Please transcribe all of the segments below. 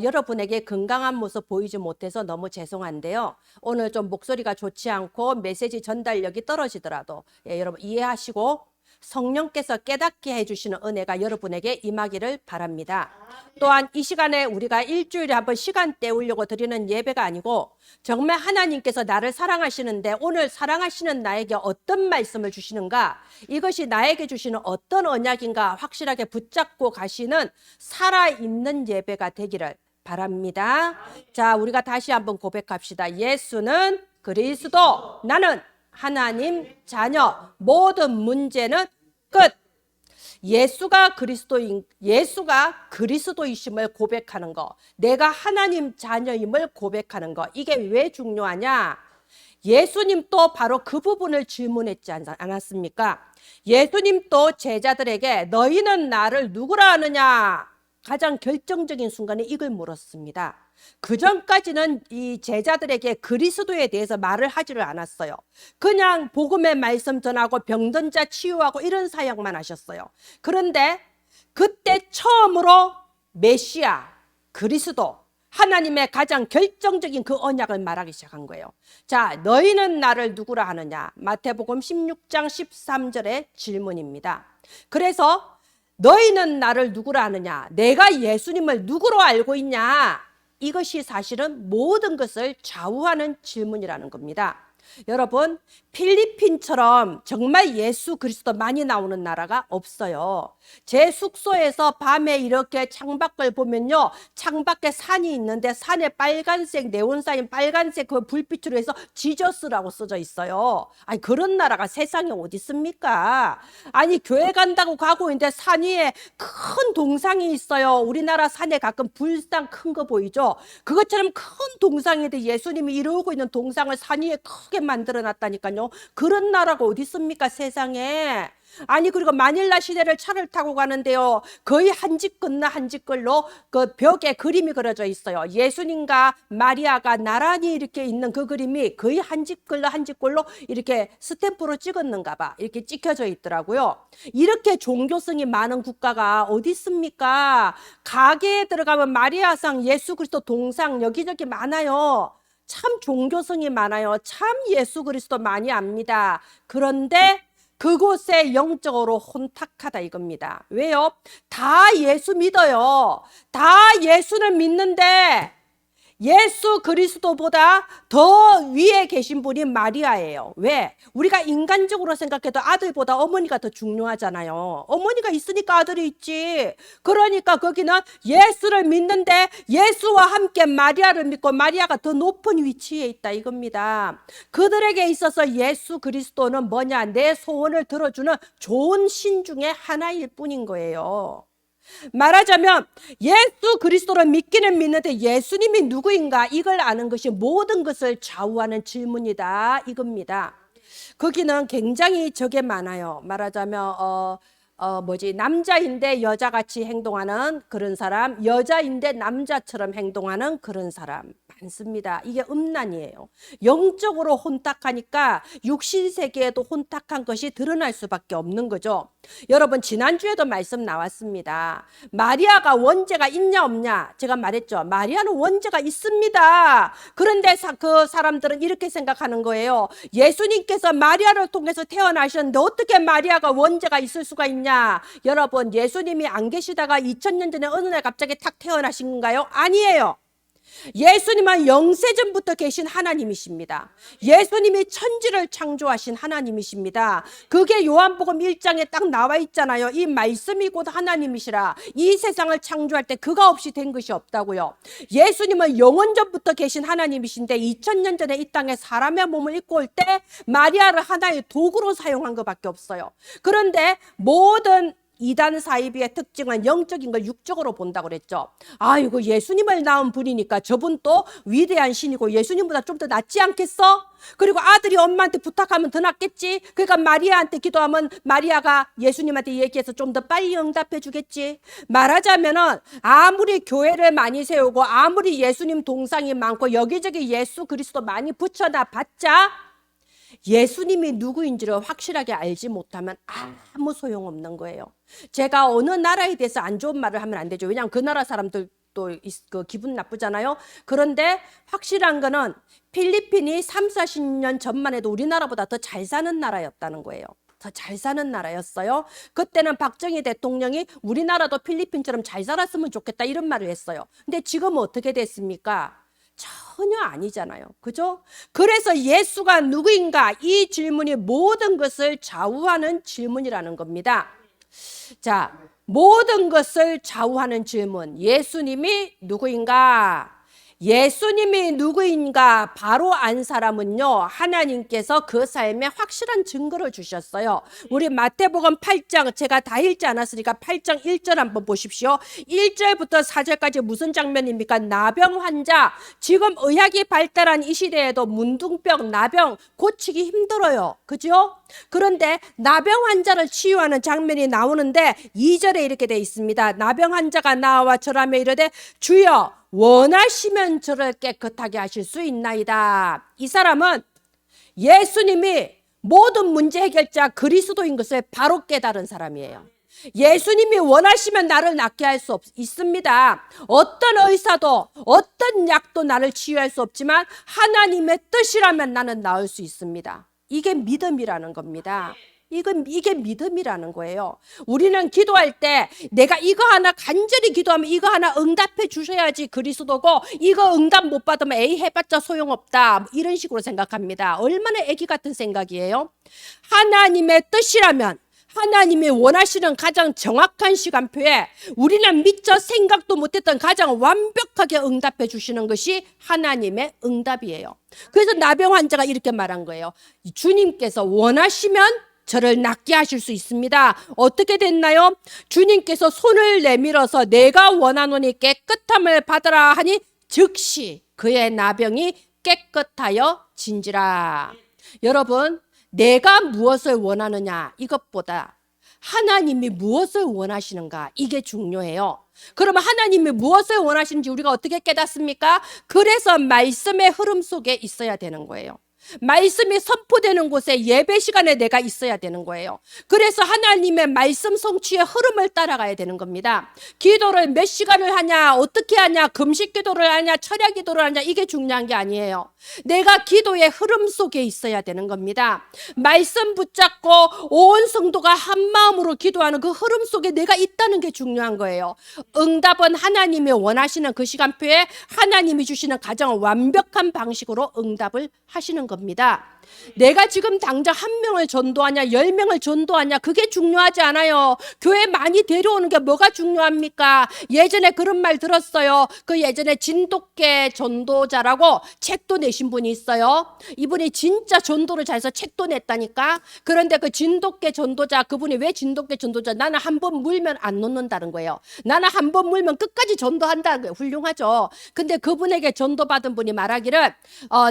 여러분에게 건강한 모습 보이지 못해서 너무 죄송한데요. 오늘 좀 목소리가 좋지 않고 메시지 전달력이 떨어지더라도 여러분 이해하시고 성령께서 깨닫게 해주시는 은혜가 여러분에게 임하기를 바랍니다. 또한 이 시간에 우리가 일주일에 한번 시간 때우려고 드리는 예배가 아니고 정말 하나님께서 나를 사랑하시는데 오늘 사랑하시는 나에게 어떤 말씀을 주시는가, 이것이 나에게 주시는 어떤 언약인가 확실하게 붙잡고 가시는 살아있는 예배가 되기를 바랍니다. 자, 우리가 다시 한번 고백합시다. 예수는 그리스도, 나는 하나님 자녀, 모든 문제는 끝. 예수가 그리스도이심을 고백하는 거, 내가 하나님 자녀임을 고백하는 거, 이게 왜 중요하냐? 예수님도 바로 그 부분을 질문했지 않았습니까? 예수님도 제자들에게 너희는 나를 누구라 하느냐? 가장 결정적인 순간에 이걸 물었습니다. 그 전까지는 이 제자들에게 그리스도에 대해서 말을 하지를 않았어요. 그냥 복음의 말씀 전하고 병든 자 치유하고 이런 사역만 하셨어요. 그런데 그때 처음으로 메시아, 그리스도, 하나님의 가장 결정적인 그 언약을 말하기 시작한 거예요. 자, 너희는 나를 누구라 하느냐? 마태복음 16장 13절의 질문입니다. 그래서 너희는 나를 누구라 하느냐? 내가 예수님을 누구로 알고 있냐? 이것이 사실은 모든 것을 좌우하는 질문이라는 겁니다. 여러분, 필리핀처럼 정말 예수 그리스도 많이 나오는 나라가 없어요. 제 숙소에서 밤에 이렇게 창밖을 보면요, 창밖에 산이 있는데 산에 빨간색 네온사인 빨간색 그 불빛으로 해서 지저스라고 써져 있어요. 아니, 그런 나라가 세상에 어디 있습니까? 아니, 교회 간다고 가고 있는데 산 위에 큰 동상이 있어요. 우리나라 산에 가끔 불상 큰 거 보이죠? 그것처럼 큰 동상인데 예수님이 이루고 있는 동상을 산 위에 크게 만들어 놨다니까요. 그런 나라가 어디 있습니까, 세상에? 아니, 그리고 마닐라 시내를 차를 타고 가는데요, 거의 한 집 건너 한 집 걸로 그 벽에 그림이 그려져 있어요. 예수님과 마리아가 나란히 이렇게 있는 그 그림이 거의 한 집 걸로 한 집 걸로 이렇게 스탬프로 찍었는가 봐. 이렇게 찍혀져 있더라고요. 이렇게 종교성이 많은 국가가 어디 있습니까? 가게에 들어가면 마리아상, 예수 그리스도 동상 여기저기 많아요. 참 종교성이 많아요. 참 예수 그리스도 많이 압니다. 그런데 그곳에 영적으로 혼탁하다 이겁니다. 왜요? 다 예수 믿어요. 다 예수를 믿는데 예수 그리스도보다 더 위에 계신 분이 마리아예요. 왜? 우리가 인간적으로 생각해도 아들보다 어머니가 더 중요하잖아요. 어머니가 있으니까 아들이 있지. 그러니까 거기는 예수를 믿는데 예수와 함께 마리아를 믿고 마리아가 더 높은 위치에 있다 이겁니다. 그들에게 있어서 예수 그리스도는 뭐냐? 내 소원을 들어주는 좋은 신 중에 하나일 뿐인 거예요. 말하자면 예수 그리스도를 믿기는 믿는데 예수님이 누구인가, 이걸 아는 것이 모든 것을 좌우하는 질문이다 이겁니다. 거기는 굉장히 적게 많아요. 말하자면 남자인데 여자같이 행동하는 그런 사람, 여자인데 남자처럼 행동하는 그런 사람 많습니다. 이게 음란이에요. 영적으로 혼탁하니까 육신 세계에도 혼탁한 것이 드러날 수밖에 없는 거죠. 여러분, 지난주에도 말씀 나왔습니다. 마리아가 원죄가 있냐 없냐? 제가 말했죠. 마리아는 원죄가 있습니다. 그런데 그 사람들은 이렇게 생각하는 거예요. 예수님께서 마리아를 통해서 태어나셨는데 어떻게 마리아가 원죄가 있을 수가 있냐? 여러분, 예수님이 안 계시다가 2000년 전에 어느 날 갑자기 탁 태어나신 건가요? 아니에요. 예수님은 영세전부터 계신 하나님이십니다. 예수님이 천지를 창조하신 하나님이십니다. 그게 요한복음 1장에 딱 나와 있잖아요. 이 말씀이 곧 하나님이시라. 이 세상을 창조할 때 그가 없이 된 것이 없다고요. 예수님은 영원전부터 계신 하나님이신데 2000년 전에 이 땅에 사람의 몸을 입고 올 때 마리아를 하나의 도구로 사용한 것밖에 없어요. 그런데 모든 이단 사이비의 특징은 영적인 걸 육적으로 본다고 그랬죠. 아이고, 예수님을 낳은 분이니까 저분 또 위대한 신이고 예수님보다 좀 더 낫지 않겠어? 그리고 아들이 엄마한테 부탁하면 더 낫겠지? 그러니까 마리아한테 기도하면 마리아가 예수님한테 얘기해서 좀 더 빨리 응답해 주겠지? 말하자면은 아무리 교회를 많이 세우고 아무리 예수님 동상이 많고 여기저기 예수 그리스도 많이 붙여놔 봤자 예수님이 누구인지를 확실하게 알지 못하면 아무 소용없는 거예요. 제가 어느 나라에 대해서 안 좋은 말을 하면 안 되죠. 왜냐하면 그 나라 사람들 또 그 기분 나쁘잖아요. 그런데 확실한 거는 필리핀이 3, 40년 전만 해도 우리나라보다 더 잘 사는 나라였다는 거예요. 더 잘 사는 나라였어요. 그때는 박정희 대통령이 우리나라도 필리핀처럼 잘 살았으면 좋겠다 이런 말을 했어요. 근데 지금은 어떻게 됐습니까? 전혀 아니잖아요. 그죠? 그래서 예수가 누구인가? 이 질문이 모든 것을 좌우하는 질문이라는 겁니다. 자, 모든 것을 좌우하는 질문. 예수님이 누구인가? 예수님이 누구인가 바로 안 사람은요, 하나님께서 그 삶에 확실한 증거를 주셨어요. 우리 마태복음 8장, 제가 다 읽지 않았으니까 8장 1절 한번 보십시오. 1절부터 4절까지 무슨 장면입니까? 나병 환자. 지금 의학이 발달한 이 시대에도 문둥병, 나병 고치기 힘들어요. 그죠? 그런데 나병 환자를 치유하는 장면이 나오는데 2절에 이렇게 돼 있습니다. 나병 환자가 나와 절하며 이르되 주여 원하시면 저를 깨끗하게 하실 수 있나이다. 이 사람은 예수님이 모든 문제 해결자 그리스도인 것을 바로 깨달은 사람이에요. 예수님이 원하시면 나를 낫게 할 수 있습니다. 어떤 의사도 어떤 약도 나를 치유할 수 없지만 하나님의 뜻이라면 나는 나을 수 있습니다. 이게 믿음이라는 겁니다. 이게 믿음이라는 거예요. 우리는 기도할 때 내가 이거 하나 간절히 기도하면 이거 하나 응답해 주셔야지 그리스도고, 이거 응답 못 받으면 에이 해봤자 소용없다 이런 식으로 생각합니다. 얼마나 애기 같은 생각이에요. 하나님의 뜻이라면, 하나님이 원하시는 가장 정확한 시간표에 우리는 미처 생각도 못했던 가장 완벽하게 응답해 주시는 것이 하나님의 응답이에요. 그래서 나병 환자가 이렇게 말한 거예요. 주님께서 원하시면 저를 낫게 하실 수 있습니다. 어떻게 됐나요? 주님께서 손을 내밀어서 내가 원하노니 깨끗함을 받으라 하니 즉시 그의 나병이 깨끗하여 진지라. 여러분, 내가 무엇을 원하느냐 이것보다 하나님이 무엇을 원하시는가 이게 중요해요. 그러면 하나님이 무엇을 원하시는지 우리가 어떻게 깨닫습니까? 그래서 말씀의 흐름 속에 있어야 되는 거예요. 말씀이 선포되는 곳에 예배 시간에 내가 있어야 되는 거예요. 그래서 하나님의 말씀 성취의 흐름을 따라가야 되는 겁니다. 기도를 몇 시간을 하냐, 어떻게 하냐, 금식 기도를 하냐, 철야 기도를 하냐 이게 중요한 게 아니에요. 내가 기도의 흐름 속에 있어야 되는 겁니다. 말씀 붙잡고 온 성도가 한 마음으로 기도하는 그 흐름 속에 내가 있다는 게 중요한 거예요. 응답은 하나님이 원하시는 그 시간표에 하나님이 주시는 가장 완벽한 방식으로 응답을 하시는 겁니다. 내가 지금 당장 한 명을 전도하냐 10명을 전도하냐 그게 중요하지 않아요. 교회 많이 데려오는 게 뭐가 중요합니까? 예전에 그런 말 들었어요. 그 예전에 진돗개 전도자라고 책도 내신 분이 있어요. 이분이 진짜 전도를 잘해서 책도 냈다니까. 그런데 그 진돗개 전도자, 그분이 왜 진돗개 전도자? 나는 한 번 물면 안 놓는다는 거예요. 나는 한 번 물면 끝까지 전도한다는 거예요. 훌륭하죠. 근데 그분에게 전도받은 분이 말하기를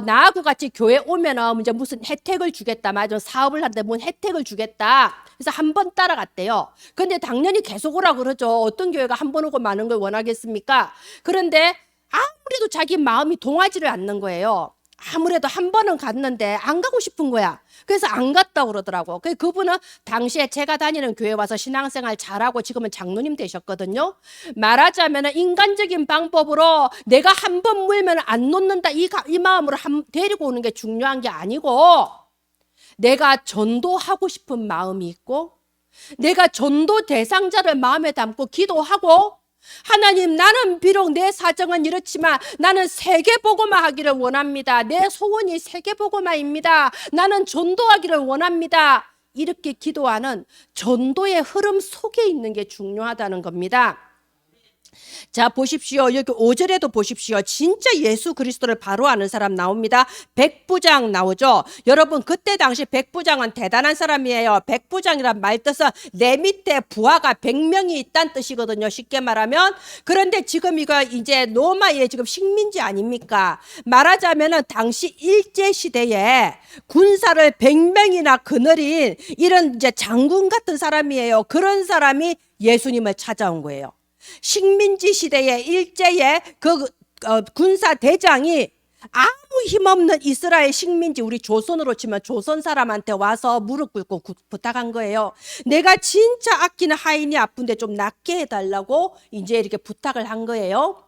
나하고 같이 교회 오면은 이제 무슨 혜택을 주겠다. 맞아. 사업을 하는데 뭔 혜택을 주겠다. 그래서 한 번 따라갔대요. 근데 당연히 계속 오라고 그러죠. 어떤 교회가 한 번 오고 많은 걸 원하겠습니까? 그런데 아무래도 자기 마음이 동하지를 않는 거예요. 아무래도 한 번은 갔는데 안 가고 싶은 거야. 그래서 안 갔다고 그러더라고. 그분은 당시에 제가 다니는 교회 와서 신앙생활 잘하고 지금은 장로님 되셨거든요. 말하자면 인간적인 방법으로 내가 한 번 물면 안 놓는다 이 마음으로 데리고 오는 게 중요한 게 아니고, 내가 전도하고 싶은 마음이 있고 내가 전도 대상자를 마음에 담고 기도하고, 하나님 나는 비록 내 사정은 이렇지만 나는 세계복음화 하기를 원합니다. 내 소원이 세계복음화입니다. 나는 전도하기를 원합니다. 이렇게 기도하는 전도의 흐름 속에 있는 게 중요하다는 겁니다. 자, 보십시오. 여기 5절에도 보십시오. 진짜 예수 그리스도를 바로 아는 사람 나옵니다. 백부장 나오죠. 여러분, 그때 당시 백부장은 대단한 사람이에요. 백부장이란 말 뜻은 내 밑에 부하가 100명이 있다는 뜻이거든요. 쉽게 말하면. 그런데 지금 이거 이제 로마의 지금 식민지 아닙니까? 말하자면은 당시 일제 시대에 군사를 100명이나 거느린 이런 이제 장군 같은 사람이에요. 그런 사람이 예수님을 찾아온 거예요. 식민지 시대에 일제의 그 군사 대장이 아무 힘없는 이스라엘 식민지, 우리 조선으로 치면 조선 사람한테 와서 무릎 꿇고 부탁한 거예요. 내가 진짜 아끼는 하인이 아픈데 좀 낫게 해달라고 이제 이렇게 부탁을 한 거예요.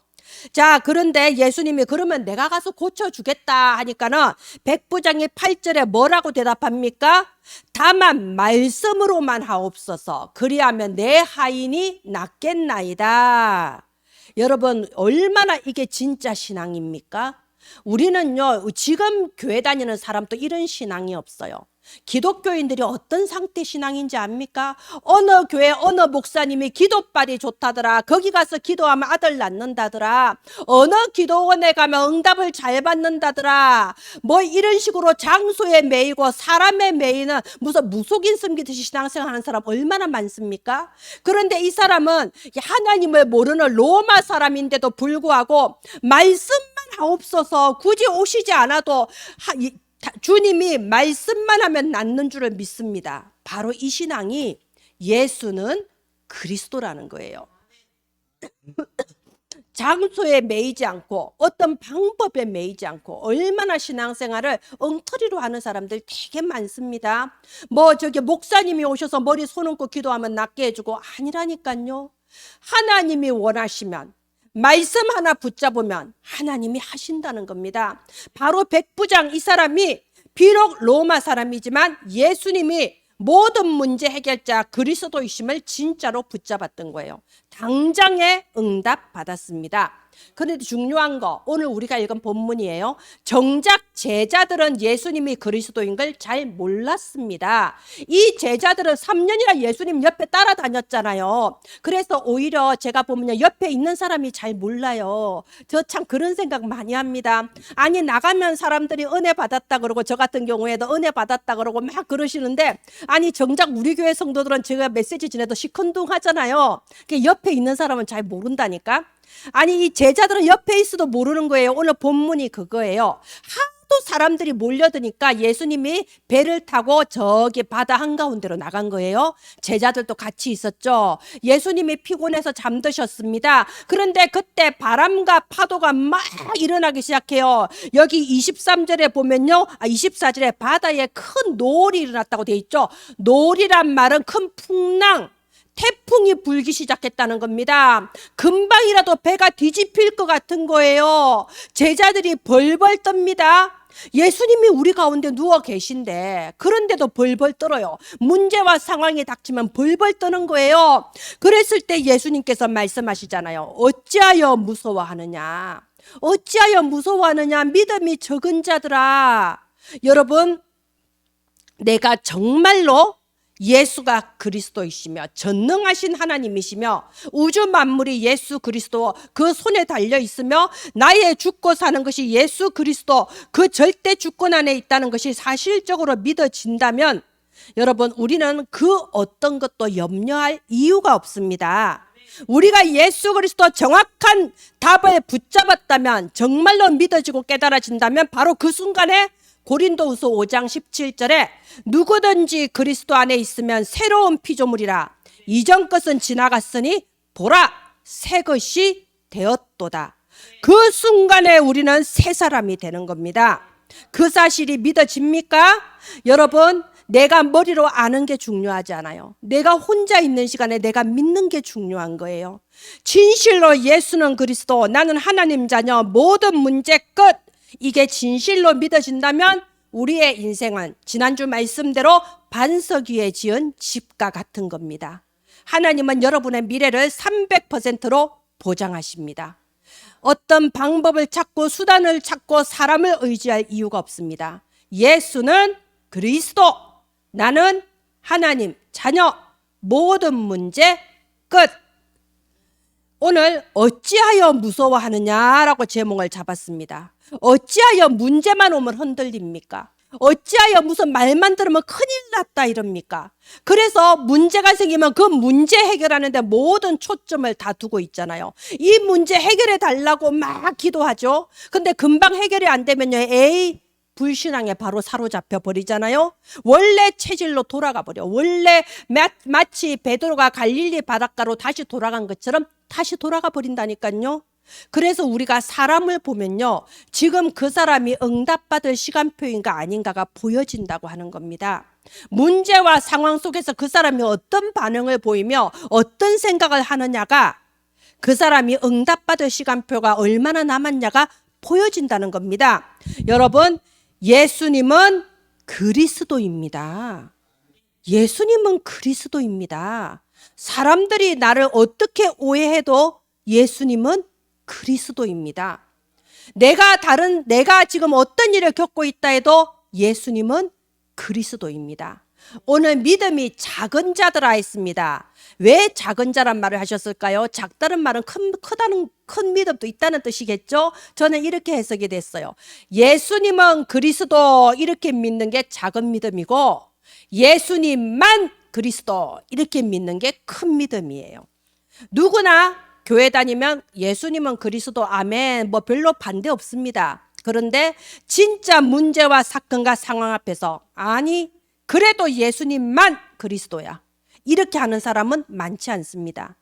자, 그런데 예수님이 그러면 내가 가서 고쳐주겠다 하니까는 백부장이 8절에 뭐라고 대답합니까? 다만 말씀으로만 하옵소서. 그리하면 내 하인이 낫겠나이다. 여러분, 얼마나 이게 진짜 신앙입니까? 우리는요, 지금 교회 다니는 사람도 이런 신앙이 없어요. 기독교인들이 어떤 상태 신앙인지 압니까? 어느 교회 어느 목사님이 기도빨이 좋다더라, 거기 가서 기도하면 아들 낳는다더라, 어느 기도원에 가면 응답을 잘 받는다더라, 뭐 이런 식으로 장소에 매이고 사람에 매이는 무슨 무속인 섬기듯이 신앙생활 하는 사람 얼마나 많습니까? 그런데 이 사람은 하나님을 모르는 로마 사람인데도 불구하고 말씀만 하옵소서, 굳이 오시지 않아도 주님이 말씀만 하면 낫는 줄을 믿습니다. 바로 이 신앙이 예수는 그리스도라는 거예요. 장소에 매이지 않고 어떤 방법에 매이지 않고 얼마나 신앙생활을 엉터리로 하는 사람들 되게 많습니다. 뭐 저기 목사님이 오셔서 머리 손 얹고 기도하면 낫게 해주고, 아니라니까요. 하나님이 원하시면 말씀 하나 붙잡으면 하나님이 하신다는 겁니다. 바로 백부장 이 사람이 비록 로마 사람이지만 예수님이 모든 문제 해결자 그리스도이심을 진짜로 붙잡았던 거예요. 당장에 응답 받았습니다. 그런데 중요한 거, 오늘 우리가 읽은 본문이에요. 정작 제자들은 예수님이 그리스도인 걸 잘 몰랐습니다. 이 제자들은 3년이나 예수님 옆에 따라다녔잖아요. 그래서 오히려 제가 보면 옆에 있는 사람이 잘 몰라요. 저 참 그런 생각 많이 합니다. 아니, 나가면 사람들이 은혜 받았다 그러고, 저 같은 경우에도 은혜 받았다 그러고 막 그러시는데, 아니 정작 우리 교회 성도들은 제가 메시지 전에도 시큰둥하잖아요. 옆에 있는 사람은 잘 모른다니까. 아니, 이 제자들은 옆에 있어도 모르는 거예요. 오늘 본문이 그거예요. 하도 사람들이 몰려드니까 예수님이 배를 타고 저기 바다 한가운데로 나간 거예요. 제자들도 같이 있었죠. 예수님이 피곤해서 잠드셨습니다. 그런데 그때 바람과 파도가 막 일어나기 시작해요. 여기 23절에 보면요, 24절에 바다에 큰 노을이 일어났다고 돼 있죠. 노을이란 말은 큰 풍랑, 태풍이 불기 시작했다는 겁니다. 금방이라도 배가 뒤집힐 것 같은 거예요. 제자들이 벌벌 떱니다. 예수님이 우리 가운데 누워 계신데 그런데도 벌벌 떨어요. 문제와 상황이 닥치면 벌벌 떠는 거예요. 그랬을 때 예수님께서 말씀하시잖아요. 어찌하여 무서워하느냐, 어찌하여 무서워하느냐, 믿음이 적은 자들아. 여러분, 내가 정말로 예수가 그리스도이시며 전능하신 하나님이시며 우주 만물이 예수 그리스도 그 손에 달려 있으며 나의 죽고 사는 것이 예수 그리스도 그 절대 주권 안에 있다는 것이 사실적으로 믿어진다면, 여러분, 우리는 그 어떤 것도 염려할 이유가 없습니다. 우리가 예수 그리스도 정확한 답을 붙잡았다면, 정말로 믿어지고 깨달아진다면, 바로 그 순간에 고린도후서 5장 17절에 누구든지 그리스도 안에 있으면 새로운 피조물이라, 이전 것은 지나갔으니 보라 새 것이 되었도다. 그 순간에 우리는 새 사람이 되는 겁니다. 그 사실이 믿어집니까? 여러분, 내가 머리로 아는 게 중요하지 않아요. 내가 혼자 있는 시간에 내가 믿는 게 중요한 거예요. 진실로 예수는 그리스도, 나는 하나님 자녀, 모든 문제 끝, 이게 진실로 믿어진다면 우리의 인생은 지난주 말씀대로 반석 위에 지은 집과 같은 겁니다. 하나님은 여러분의 미래를 300%로 보장하십니다. 어떤 방법을 찾고 수단을 찾고 사람을 의지할 이유가 없습니다. 예수는 그리스도, 나는 하나님 자녀, 모든 문제 끝. 오늘 어찌하여 무서워하느냐라고 제목을 잡았습니다. 어찌하여 문제만 오면 흔들립니까? 어찌하여 무슨 말만 들으면 큰일 났다 이럽니까? 그래서 문제가 생기면 그 문제 해결하는데 모든 초점을 다 두고 있잖아요. 이 문제 해결해 달라고 막 기도하죠. 근데 금방 해결이 안 되면요, 에이, 불신앙에 바로 사로잡혀 버리잖아요. 원래 체질로 돌아가 버려. 원래 마치 베드로가 갈릴리 바닷가로 다시 돌아간 것처럼 다시 돌아가 버린다니까요. 그래서 우리가 사람을 보면요, 지금 그 사람이 응답받을 시간표인가 아닌가가 보여진다고 하는 겁니다. 문제와 상황 속에서 그 사람이 어떤 반응을 보이며 어떤 생각을 하느냐가 그 사람이 응답받을 시간표가 얼마나 남았냐가 보여진다는 겁니다. 여러분, 예수님은 그리스도입니다. 예수님은 그리스도입니다. 사람들이 나를 어떻게 오해해도 예수님은 그리스도입니다. 내가 지금 어떤 일을 겪고 있다 해도 예수님은 그리스도입니다. 오늘 믿음이 작은 자들아 했습니다. 왜 작은 자란 말을 하셨을까요? 작다는 말은 큰 믿음도 있다는 뜻이겠죠? 저는 이렇게 해석이 됐어요. 예수님은 그리스도 이렇게 믿는 게 작은 믿음이고 예수님만 그리스도 이렇게 믿는 게 큰 믿음이에요. 누구나 교회 다니면 예수님은 그리스도 아멘 뭐 별로 반대 없습니다. 그런데 진짜 문제와 사건과 상황 앞에서 아니 그래도 예수님만 그리스도야 이렇게 하는 사람은 많지 않습니다.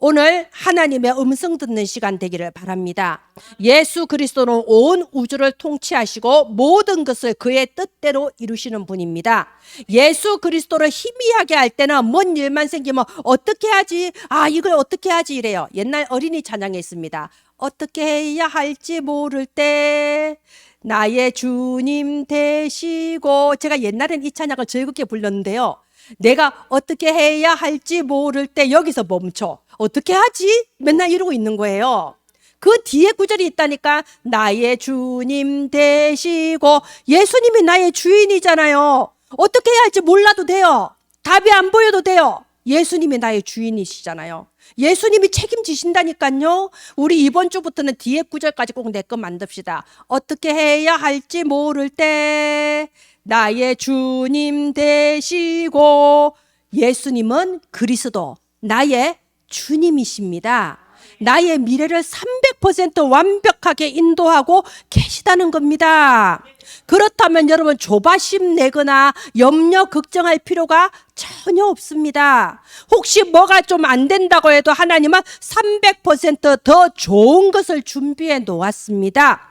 오늘 하나님의 음성 듣는 시간 되기를 바랍니다. 예수 그리스도는 온 우주를 통치하시고 모든 것을 그의 뜻대로 이루시는 분입니다. 예수 그리스도를 희미하게 할 때는 뭔 일만 생기면 어떻게 하지? 이걸 어떻게 하지? 이래요. 옛날 어린이 찬양에 있습니다. 어떻게 해야 할지 모를 때 나의 주님 되시고, 제가 옛날엔 이 찬양을 즐겁게 불렀는데요. 내가 어떻게 해야 할지 모를 때 여기서 멈춰. 어떻게 하지? 맨날 이러고 있는 거예요. 그 뒤에 구절이 있다니까. 나의 주님 되시고. 예수님이 나의 주인이잖아요. 어떻게 해야 할지 몰라도 돼요. 답이 안 보여도 돼요. 예수님이 나의 주인이시잖아요. 예수님이 책임지신다니까요. 우리 이번 주부터는 뒤에 구절까지 꼭 내 거 만듭시다. 어떻게 해야 할지 모를 때 나의 주님 되시고. 예수님은 그리스도 나의 주님이십니다. 나의 미래를 300% 완벽하게 인도하고 계시다는 겁니다. 그렇다면 여러분 조바심 내거나 염려 걱정할 필요가 전혀 없습니다. 혹시 뭐가 좀 안 된다고 해도 하나님은 300%더 좋은 것을 준비해 놓았습니다.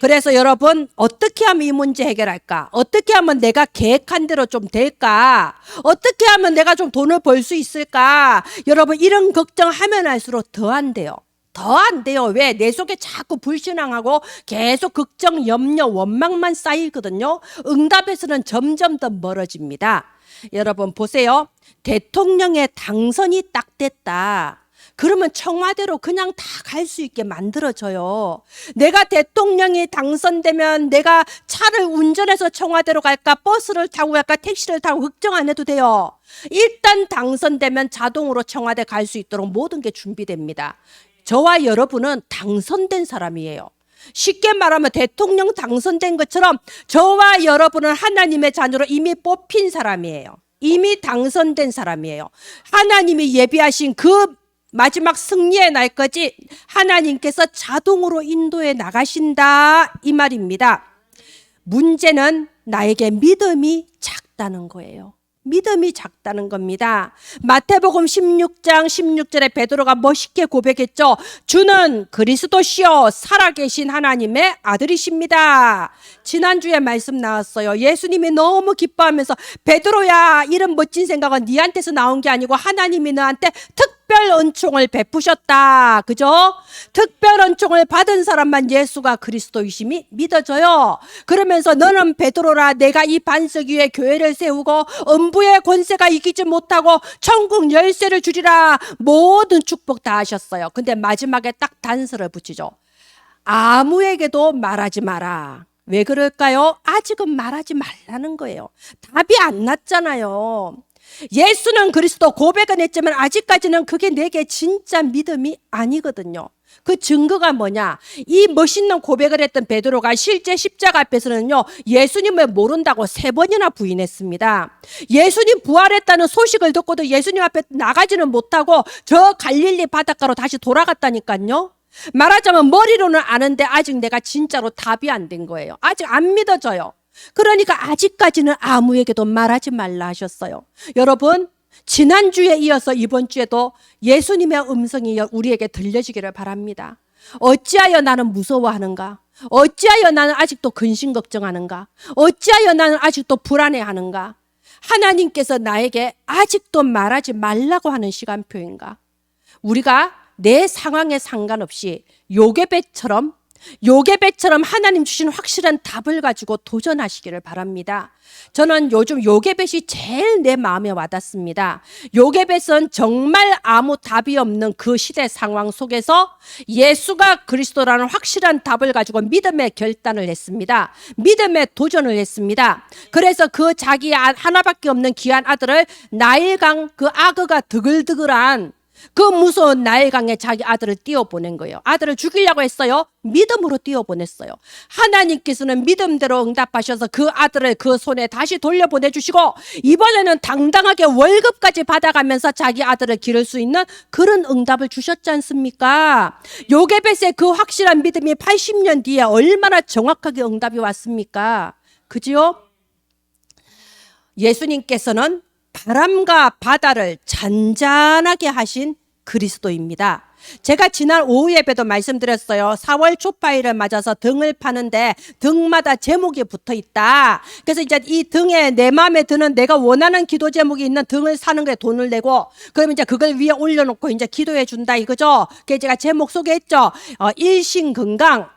그래서 여러분 어떻게 하면 이 문제 해결할까? 어떻게 하면 내가 계획한 대로 좀 될까? 어떻게 하면 내가 좀 돈을 벌 수 있을까? 여러분 이런 걱정하면 할수록 더 안 돼요. 더 안 돼요. 왜? 내 속에 자꾸 불신앙하고 계속 걱정, 염려, 원망만 쌓이거든요. 응답에서는 점점 더 멀어집니다. 여러분 보세요. 대통령의 당선이 딱 됐다. 그러면 청와대로 그냥 다 갈 수 있게 만들어져요. 내가 대통령이 당선되면 내가 차를 운전해서 청와대로 갈까, 버스를 타고 갈까, 택시를 타고 걱정 안 해도 돼요. 일단 당선되면 자동으로 청와대 갈 수 있도록 모든 게 준비됩니다. 저와 여러분은 당선된 사람이에요. 쉽게 말하면 대통령 당선된 것처럼 저와 여러분은 하나님의 자녀로 이미 뽑힌 사람이에요. 이미 당선된 사람이에요. 하나님이 예비하신 그 마지막 승리의 날까지 하나님께서 자동으로 인도해 나가신다 이 말입니다. 문제는 나에게 믿음이 작다는 거예요. 믿음이 작다는 겁니다. 마태복음 16장 16절에 베드로가 멋있게 고백했죠. 주는 그리스도시요 살아계신 하나님의 아들이십니다. 지난주에 말씀 나왔어요. 예수님이 너무 기뻐하면서 베드로야 이런 멋진 생각은 네한테서 나온 게 아니고 하나님이 너한테 특별 은총을 베푸셨다. 그죠? 특별 은총을 받은 사람만 예수가 그리스도이심이 믿어져요. 그러면서 너는 베드로라 내가 이 반석 위에 교회를 세우고 음부의 권세가 이기지 못하고 천국 열쇠를 주리라. 모든 축복 다 하셨어요. 근데 마지막에 딱 단서를 붙이죠. 아무에게도 말하지 마라. 왜 그럴까요? 아직은 말하지 말라는 거예요. 답이 안 났잖아요. 예수는 그리스도 고백은 했지만 아직까지는 그게 내게 진짜 믿음이 아니거든요. 그 증거가 뭐냐? 이 멋있는 고백을 했던 베드로가 실제 십자가 앞에서는요, 예수님을 모른다고 3번이나 부인했습니다. 예수님 부활했다는 소식을 듣고도 예수님 앞에 나가지는 못하고 저 갈릴리 바닷가로 다시 돌아갔다니까요. 말하자면 머리로는 아는데 아직 내가 진짜로 답이 안 된 거예요. 아직 안 믿어져요. 그러니까 아직까지는 아무에게도 말하지 말라 하셨어요. 여러분, 지난주에 이어서 이번 주에도 예수님의 음성이 우리에게 들려지기를 바랍니다. 어찌하여 나는 무서워하는가? 어찌하여 나는 아직도 근심 걱정하는가? 어찌하여 나는 아직도 불안해하는가? 하나님께서 나에게 아직도 말하지 말라고 하는 시간표인가? 우리가 내 상황에 상관없이 요게벳처럼 하나님 주신 확실한 답을 가지고 도전하시기를 바랍니다. 저는 요즘 요게벳이 제일 내 마음에 와닿습니다. 요게벳은 정말 아무 답이 없는 그 시대 상황 속에서 예수가 그리스도라는 확실한 답을 가지고 믿음의 결단을 했습니다. 믿음의 도전을 했습니다. 그래서 그 자기 하나밖에 없는 귀한 아들을 나일강, 그 악어가 드글드글한 그 무서운 나일강에 자기 아들을 띄워보낸 거예요. 아들을 죽이려고 했어요. 믿음으로 띄워보냈어요. 하나님께서는 믿음대로 응답하셔서 그 아들을 그 손에 다시 돌려보내주시고 이번에는 당당하게 월급까지 받아가면서 자기 아들을 기를 수 있는 그런 응답을 주셨지 않습니까? 요게벳의 그 확실한 믿음이 80년 뒤에 얼마나 정확하게 응답이 왔습니까? 그죠? 예수님께서는 바람과 바다를 잔잔하게 하신 그리스도입니다. 제가 지난 오후 예배도 말씀드렸어요. 4월 초파일을 맞아서 등을 파는데 등마다 제목이 붙어 있다. 그래서 이제 이 등에 내 마음에 드는 내가 원하는 기도 제목이 있는 등을 사는 거에 돈을 내고 그러면 이제 그걸 위에 올려놓고 이제 기도해 준다 이거죠. 그래서 제가 제목 소개했죠. 일신건강.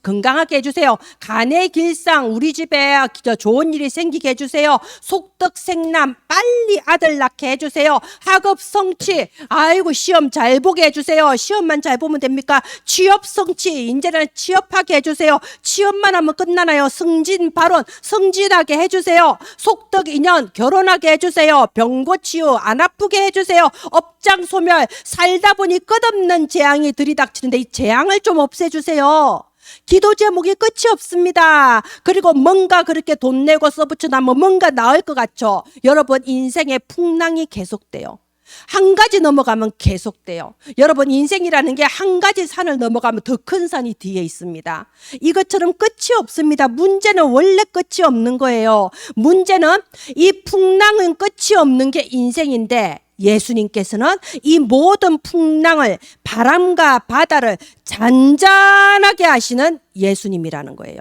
건강하게 해주세요. 간의 길상 우리 집에 좋은 일이 생기게 해주세요. 속덕생남 빨리 아들 낳게 해주세요. 학업 성취 아이고 시험 잘 보게 해주세요. 시험만 잘 보면 됩니까? 취업 성취 이제는 취업하게 해주세요. 취업만 하면 끝나나요? 승진 발원 승진하게 해주세요. 속덕 인연 결혼하게 해주세요. 병고 치유 안 아프게 해주세요. 업장 소멸 살다 보니 끝없는 재앙이 들이닥치는데 이 재앙을 좀 없애주세요. 기도 제목이 끝이 없습니다. 그리고 뭔가 그렇게 돈 내고 써붙여나면 뭔가 나을 것 같죠. 여러분 인생의 풍랑이 계속돼요. 한 가지 넘어가면 계속돼요. 여러분 인생이라는 게 한 가지 산을 넘어가면 더 큰 산이 뒤에 있습니다. 이것처럼 끝이 없습니다. 문제는 원래 끝이 없는 거예요. 문제는 이 풍랑은 끝이 없는 게 인생인데 예수님께서는 이 모든 풍랑을 바람과 바다를 잔잔하게 하시는 예수님이라는 거예요.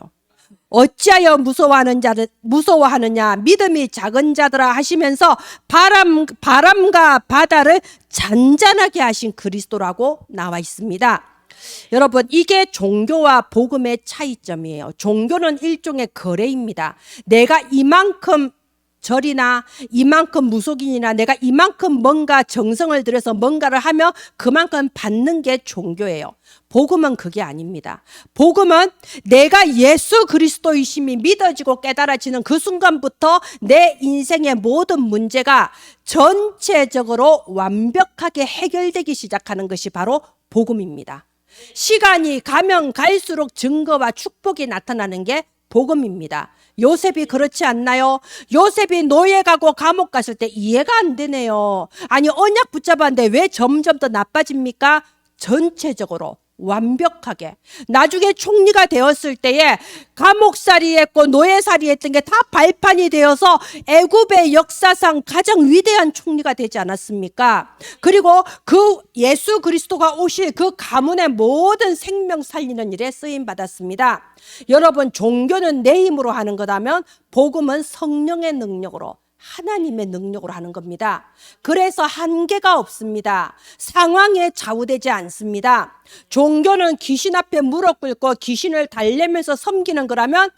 어찌하여 무서워하느냐 믿음이 작은 자들아 하시면서 바람과 바다를 잔잔하게 하신 그리스도라고 나와 있습니다. 여러분 이게 종교와 복음의 차이점이에요. 종교는 일종의 거래입니다. 내가 이만큼 절이나 이만큼 무속인이나 내가 이만큼 뭔가 정성을 들여서 뭔가를 하며 그만큼 받는 게 종교예요. 복음은 그게 아닙니다. 복음은 내가 예수 그리스도이심이 믿어지고 깨달아지는 그 순간부터 내 인생의 모든 문제가 전체적으로 완벽하게 해결되기 시작하는 것이 바로 복음입니다. 시간이 가면 갈수록 증거와 축복이 나타나는 게 복음입니다. 요셉이 그렇지 않나요? 요셉이 노예 가고 감옥 갔을 때 이해가 안 되네요. 아니 언약 붙잡았는데 왜 점점 더 나빠집니까? 전체적으로 완벽하게 나중에 총리가 되었을 때에 감옥살이 했고 노예살이 했던 게 다 발판이 되어서 애굽의 역사상 가장 위대한 총리가 되지 않았습니까? 그리고 그 예수 그리스도가 오실 그 가문의 모든 생명 살리는 일에 쓰임 받았습니다. 여러분 종교는 내 힘으로 하는 거라면 복음은 성령의 능력으로 하나님의 능력으로 하는 겁니다. 그래서 한계가 없습니다. 상황에 좌우되지 않습니다. 종교는 귀신 앞에 무릎 꿇고 귀신을 달래면서 섬기는 거라면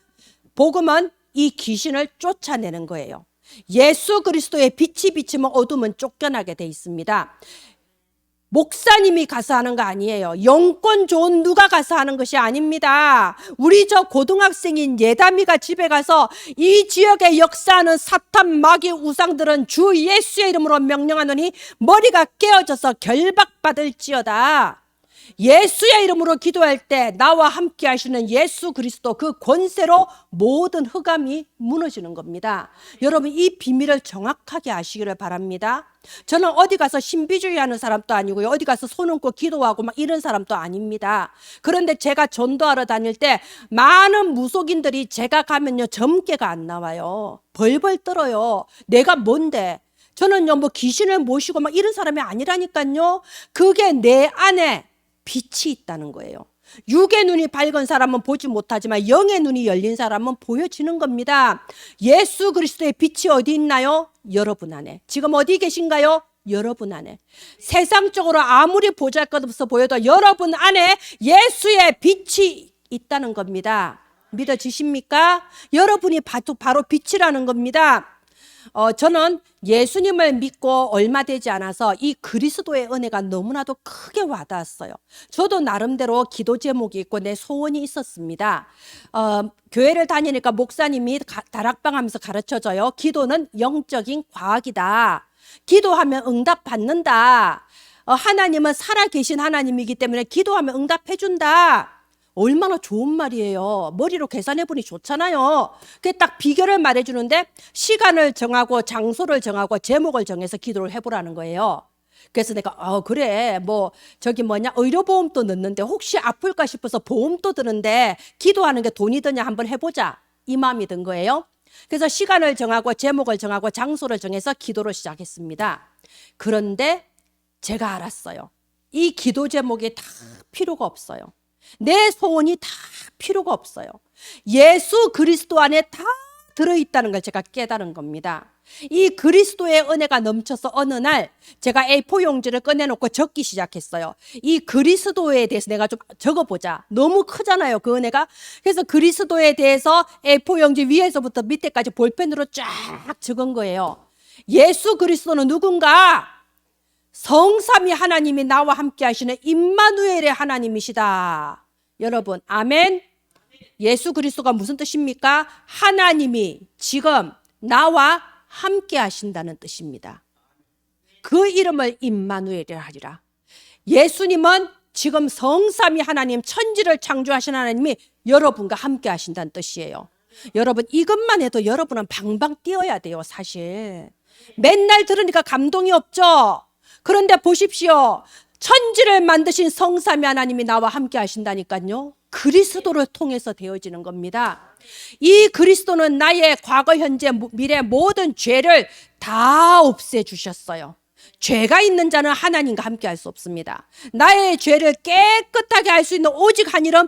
복음은 이 귀신을 쫓아내는 거예요. 예수 그리스도의 빛이 비치면 어둠은 쫓겨나게 돼 있습니다. 목사님이 가서 하는 거 아니에요. 영권 좋은 누가 가서 하는 것이 아닙니다. 우리 저 고등학생인 예담이가 집에 가서 이 지역에 역사하는 사탄 마귀 우상들은 주 예수의 이름으로 명령하노니 머리가 깨어져서 결박받을지어다. 예수의 이름으로 기도할 때 나와 함께 하시는 예수 그리스도 그 권세로 모든 흑암이 무너지는 겁니다. 여러분 이 비밀을 정확하게 아시기를 바랍니다. 저는 어디 가서 신비주의 하는 사람도 아니고요. 어디 가서 손 얹고 기도하고 막 이런 사람도 아닙니다. 그런데 제가 전도하러 다닐 때 많은 무속인들이 제가 가면요 점괘가 안 나와요. 벌벌 떨어요. 내가 뭔데? 저는요 뭐 귀신을 모시고 막 이런 사람이 아니라니까요. 그게 내 안에 빛이 있다는 거예요. 육의 눈이 밝은 사람은 보지 못하지만 영의 눈이 열린 사람은 보여지는 겁니다. 예수 그리스도의 빛이 어디 있나요? 여러분 안에. 지금 어디 계신가요? 여러분 안에. 세상적으로 아무리 보잘것없어 보여도 여러분 안에 예수의 빛이 있다는 겁니다. 믿어지십니까? 여러분이 바로 빛이라는 겁니다. 저는 예수님을 믿고 얼마 되지 않아서 이 그리스도의 은혜가 너무나도 크게 와닿았어요. 저도 나름대로 기도 제목이 있고 내 소원이 있었습니다. 교회를 다니니까 목사님이 다락방 하면서 가르쳐줘요. 기도는 영적인 과학이다. 기도하면 응답 받는다. 하나님은 살아계신 하나님이기 때문에 기도하면 응답해 준다. 얼마나 좋은 말이에요. 머리로 계산해보니 좋잖아요. 그게 딱 비결을 말해주는데 시간을 정하고 장소를 정하고 제목을 정해서 기도를 해보라는 거예요. 그래서 내가 그래 의료보험도 넣는데 혹시 아플까 싶어서 보험도 드는데 기도하는 게 돈이 드냐 한번 해보자 이 마음이 든 거예요. 그래서 시간을 정하고 제목을 정하고 장소를 정해서 기도를 시작했습니다. 그런데 제가 알았어요. 이 기도 제목이 다 필요가 없어요. 내 소원이 다 필요가 없어요. 예수 그리스도 안에 다 들어있다는 걸 제가 깨달은 겁니다. 이 그리스도의 은혜가 넘쳐서 어느 날 제가 A4 용지를 꺼내놓고 적기 시작했어요. 이 그리스도에 대해서 내가 좀 적어보자. 너무 크잖아요, 그 은혜가. 그래서 그리스도에 대해서 A4 용지 위에서부터 밑에까지 볼펜으로 쫙 적은 거예요. 예수 그리스도는 누군가? 성삼위 하나님이 나와 함께 하시는 임마누엘의 하나님이시다. 여러분, 아멘. 예수 그리스도가 무슨 뜻입니까? 하나님이 지금 나와 함께 하신다는 뜻입니다. 그 이름을 임마누엘이라 하리라. 예수님은 지금 성삼위 하나님, 천지를 창조하신 하나님이 여러분과 함께 하신다는 뜻이에요. 여러분, 이것만 해도 여러분은 방방 뛰어야 돼요, 사실. 맨날 들으니까 감동이 없죠? 그런데 보십시오. 천지를 만드신 성삼위 하나님이 나와 함께 하신다니까요. 그리스도를 통해서 되어지는 겁니다. 이 그리스도는 나의 과거, 현재, 미래 모든 죄를 다 없애주셨어요. 죄가 있는 자는 하나님과 함께 할 수 없습니다. 나의 죄를 깨끗하게 할 수 있는 오직 한 이름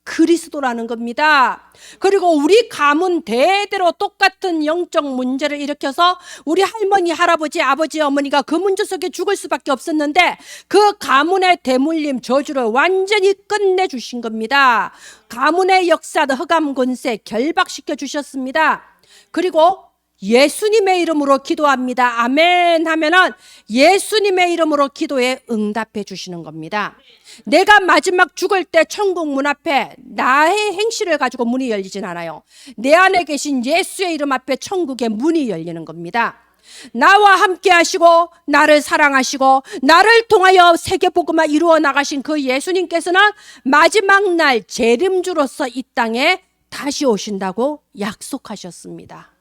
그리스도라는 겁니다. 그리고 우리 가문 대대로 똑같은 영적 문제를 일으켜서 우리 할머니, 할아버지, 아버지, 어머니가 그 문제 속에 죽을 수밖에 없었는데 그 가문의 대물림 저주를 완전히 끝내주신 겁니다. 가문의 역사도 흑암 권세 결박시켜 주셨습니다. 그리고 예수님의 이름으로 기도합니다. 아멘 하면은 예수님의 이름으로 기도에 응답해 주시는 겁니다. 내가 마지막 죽을 때 천국 문 앞에 나의 행실을 가지고 문이 열리진 않아요. 내 안에 계신 예수의 이름 앞에 천국의 문이 열리는 겁니다. 나와 함께 하시고 나를 사랑하시고 나를 통하여 세계복음화 이루어 나가신 그 예수님께서는 마지막 날 재림주로서 이 땅에 다시 오신다고 약속하셨습니다.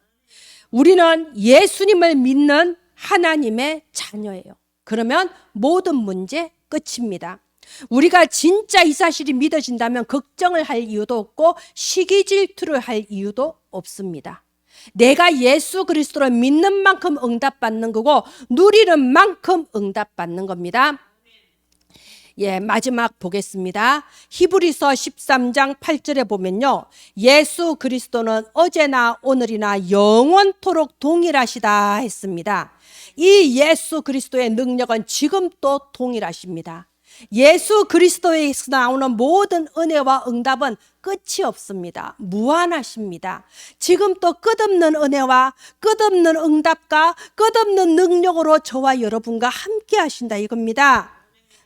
우리는 예수님을 믿는 하나님의 자녀예요. 그러면 모든 문제 끝입니다. 우리가 진짜 이 사실이 믿어진다면 걱정을 할 이유도 없고 시기 질투를 할 이유도 없습니다. 내가 예수 그리스도를 믿는 만큼 응답받는 거고 누리는 만큼 응답받는 겁니다. 마지막 보겠습니다. 히브리서 13장 8절에 보면요. 예수 그리스도는 어제나 오늘이나 영원토록 동일하시다 했습니다. 이 예수 그리스도의 능력은 지금 또 동일하십니다. 예수 그리스도에서 나오는 모든 은혜와 응답은 끝이 없습니다. 무한하십니다. 지금 또 끝없는 은혜와 끝없는 응답과 끝없는 능력으로 저와 여러분과 함께 하신다 이겁니다.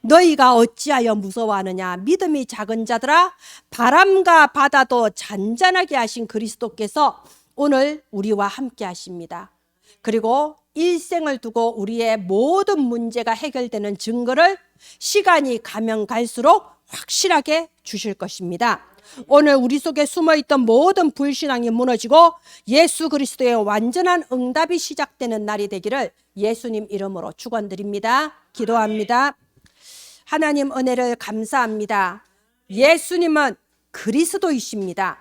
너희가 어찌하여 무서워하느냐? 믿음이 작은 자들아, 바람과 바다도 잔잔하게 하신 그리스도께서 오늘 우리와 함께 하십니다. 그리고 일생을 두고 우리의 모든 문제가 해결되는 증거를 시간이 가면 갈수록 확실하게 주실 것입니다. 오늘 우리 속에 숨어있던 모든 불신앙이 무너지고 예수 그리스도의 완전한 응답이 시작되는 날이 되기를 예수님 이름으로 축원드립니다. 기도합니다. 하나님 은혜를 감사합니다. 예수님은 그리스도이십니다.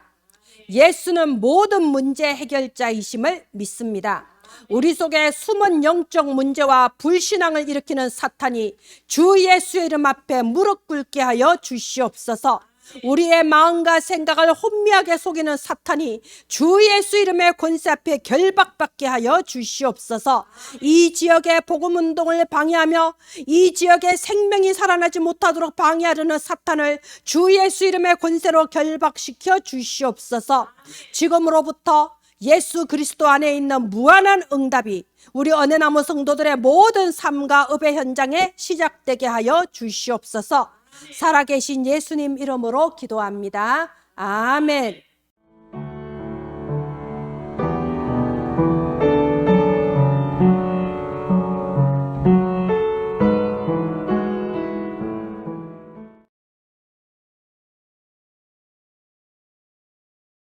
예수는 모든 문제 해결자이심을 믿습니다. 우리 속에 숨은 영적 문제와 불신앙을 일으키는 사탄이 주 예수의 이름 앞에 무릎 꿇게 하여 주시옵소서. 우리의 마음과 생각을 혼미하게 속이는 사탄이 주 예수 이름의 권세 앞에 결박받게 하여 주시옵소서. 이 지역의 복음 운동을 방해하며 이 지역의 생명이 살아나지 못하도록 방해하려는 사탄을 주 예수 이름의 권세로 결박시켜 주시옵소서. 지금으로부터 예수 그리스도 안에 있는 무한한 응답이 우리 은혜나무 성도들의 모든 삶과 읍의 현장에 시작되게 하여 주시옵소서. 살아계신 예수님 이름으로 기도합니다. 아멘.